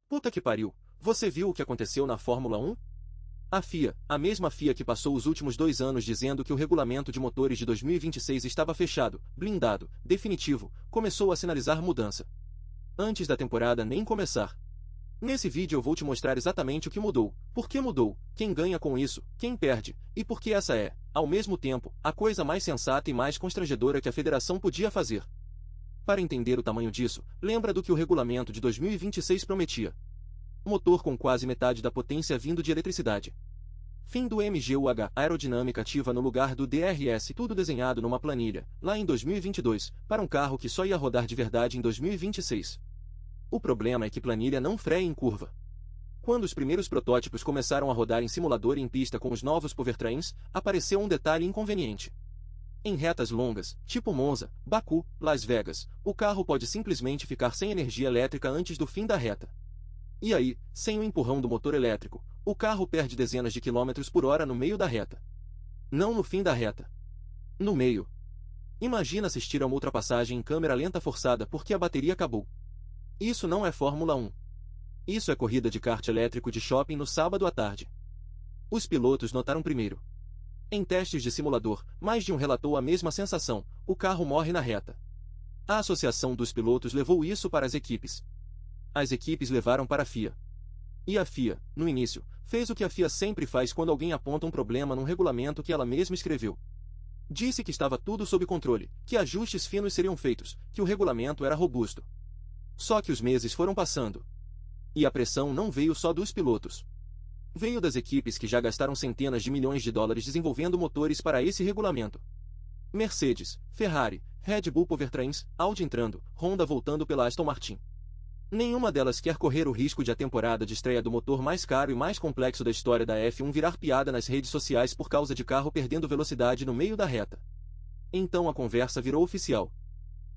Puta que pariu, você viu o que aconteceu na Fórmula 1? A FIA, a mesma FIA que passou os últimos 2 anos dizendo que o regulamento de motores de 2026 estava fechado, blindado, definitivo, começou a sinalizar mudança. Antes da temporada nem começar. Nesse vídeo eu vou te mostrar exatamente o que mudou, por que mudou, quem ganha com isso, quem perde, e por que essa é, ao mesmo tempo, a coisa mais sensata e mais constrangedora que a federação podia fazer. Para entender o tamanho disso, lembra do que o regulamento de 2026 prometia. Motor com quase metade da potência vindo de eletricidade. Fim do MGUH, aerodinâmica ativa no lugar do DRS, tudo desenhado numa planilha, lá em 2022, para um carro que só ia rodar de verdade em 2026. O problema é que planilha não freia em curva. Quando os primeiros protótipos começaram a rodar em simulador e em pista com os novos powertrains, apareceu um detalhe inconveniente. Em retas longas, tipo Monza, Baku, Las Vegas, o carro pode simplesmente ficar sem energia elétrica antes do fim da reta. E aí, sem o empurrão do motor elétrico, o carro perde dezenas de quilômetros por hora no meio da reta. Não no fim da reta. No meio. Imagina assistir a uma ultrapassagem em câmera lenta forçada porque a bateria acabou. Isso não é Fórmula 1. Isso é corrida de kart elétrico de shopping no sábado à tarde. Os pilotos notaram primeiro. Em testes de simulador, mais de um relatou a mesma sensação: o carro morre na reta. A associação dos pilotos levou isso para as equipes. As equipes levaram para a FIA. E a FIA, no início, fez o que a FIA sempre faz quando alguém aponta um problema num regulamento que ela mesma escreveu. Disse que estava tudo sob controle, que ajustes finos seriam feitos, que o regulamento era robusto. Só que os meses foram passando. E a pressão não veio só dos pilotos. Veio das equipes que já gastaram centenas de milhões de dólares desenvolvendo motores para esse regulamento. Mercedes, Ferrari, Red Bull Powertrains, Audi entrando, Honda voltando pela Aston Martin. Nenhuma delas quer correr o risco de a temporada de estreia do motor mais caro e mais complexo da história da F1 virar piada nas redes sociais por causa de carro perdendo velocidade no meio da reta. Então a conversa virou oficial.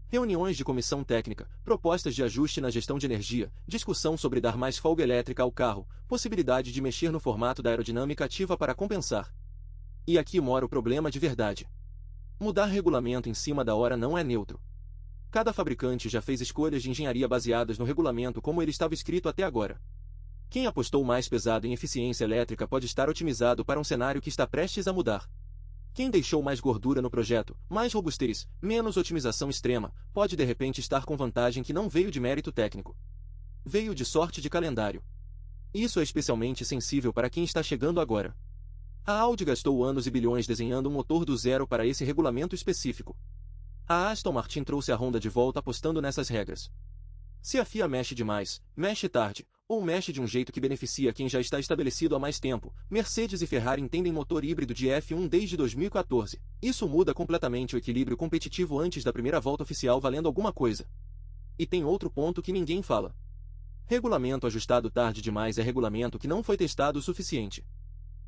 Reuniões de comissão técnica, propostas de ajuste na gestão de energia, discussão sobre dar mais folga elétrica ao carro, possibilidade de mexer no formato da aerodinâmica ativa para compensar. E aqui mora o problema de verdade. Mudar regulamento em cima da hora não é neutro. Cada fabricante já fez escolhas de engenharia baseadas no regulamento como ele estava escrito até agora. Quem apostou mais pesado em eficiência elétrica pode estar otimizado para um cenário que está prestes a mudar. Quem deixou mais gordura no projeto, mais robustez, menos otimização extrema, pode de repente estar com vantagem que não veio de mérito técnico. Veio de sorte de calendário. Isso é especialmente sensível para quem está chegando agora. A Audi gastou anos e bilhões desenhando um motor do zero para esse regulamento específico. A Aston Martin trouxe a Honda de volta apostando nessas regras. Se a FIA mexe demais, mexe tarde, ou mexe de um jeito que beneficia quem já está estabelecido há mais tempo, Mercedes e Ferrari entendem motor híbrido de F1 desde 2014. Isso muda completamente o equilíbrio competitivo antes da primeira volta oficial valendo alguma coisa. E tem outro ponto que ninguém fala. Regulamento ajustado tarde demais é regulamento que não foi testado o suficiente.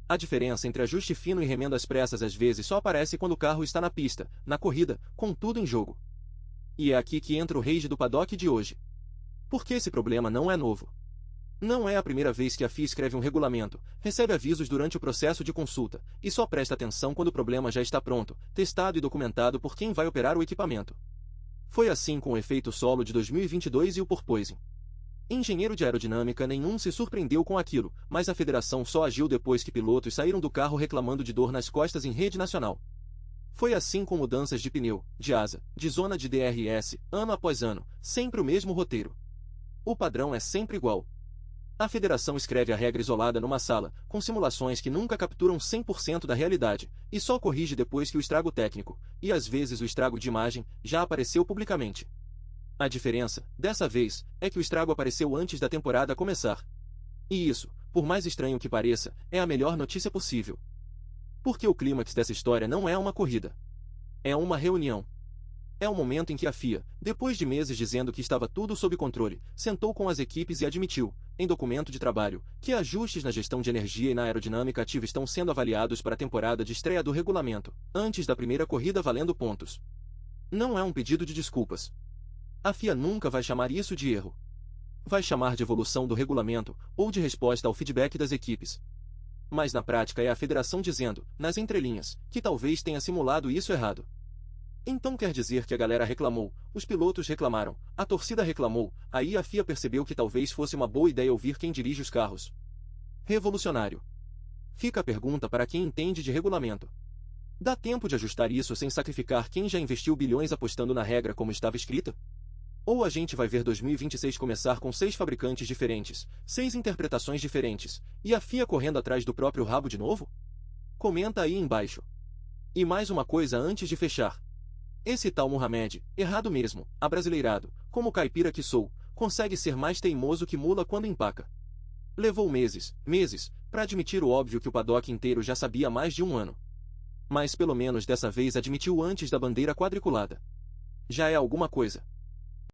A diferença entre ajuste fino e remendo às pressas às vezes só aparece quando o carro está na pista, na corrida, com tudo em jogo. E é aqui que entra o rage do paddock de hoje. Porque esse problema não é novo. Não é a primeira vez que a FIA escreve um regulamento, recebe avisos durante o processo de consulta, e só presta atenção quando o problema já está pronto, testado e documentado por quem vai operar o equipamento. Foi assim com o efeito solo de 2022 e o porpoising. Engenheiro de aerodinâmica nenhum se surpreendeu com aquilo, mas a federação só agiu depois que pilotos saíram do carro reclamando de dor nas costas em rede nacional. Foi assim com mudanças de pneu, de asa, de zona de DRS, ano após ano, sempre o mesmo roteiro. O padrão é sempre igual. A federação escreve a regra isolada numa sala, com simulações que nunca capturam 100% da realidade, e só corrige depois que o estrago técnico, e às vezes o estrago de imagem, já apareceu publicamente. A diferença, dessa vez, é que o estrago apareceu antes da temporada começar. E isso, por mais estranho que pareça, é a melhor notícia possível. Porque o clímax dessa história não é uma corrida. É uma reunião. É o momento em que a FIA, depois de meses dizendo que estava tudo sob controle, sentou com as equipes e admitiu, em documento de trabalho, que ajustes na gestão de energia e na aerodinâmica ativa estão sendo avaliados para a temporada de estreia do regulamento, antes da primeira corrida valendo pontos. Não é um pedido de desculpas. A FIA nunca vai chamar isso de erro. Vai chamar de evolução do regulamento, ou de resposta ao feedback das equipes. Mas na prática é a federação dizendo, nas entrelinhas, que talvez tenha simulado isso errado. Então quer dizer que a galera reclamou, os pilotos reclamaram, a torcida reclamou, aí a FIA percebeu que talvez fosse uma boa ideia ouvir quem dirige os carros. Revolucionário. Fica a pergunta para quem entende de regulamento. Dá tempo de ajustar isso sem sacrificar quem já investiu bilhões apostando na regra como estava escrita? Ou a gente vai ver 2026 começar com 6 fabricantes diferentes, 6 interpretações diferentes, e a FIA correndo atrás do próprio rabo de novo? Comenta aí embaixo. E mais uma coisa antes de fechar. Esse tal Mohamed, errado mesmo, abrasileirado, como caipira que sou, consegue ser mais teimoso que mula quando empaca. Levou meses, para admitir o óbvio que o paddock inteiro já sabia há mais de um ano. Mas pelo menos dessa vez admitiu antes da bandeira quadriculada. Já é alguma coisa.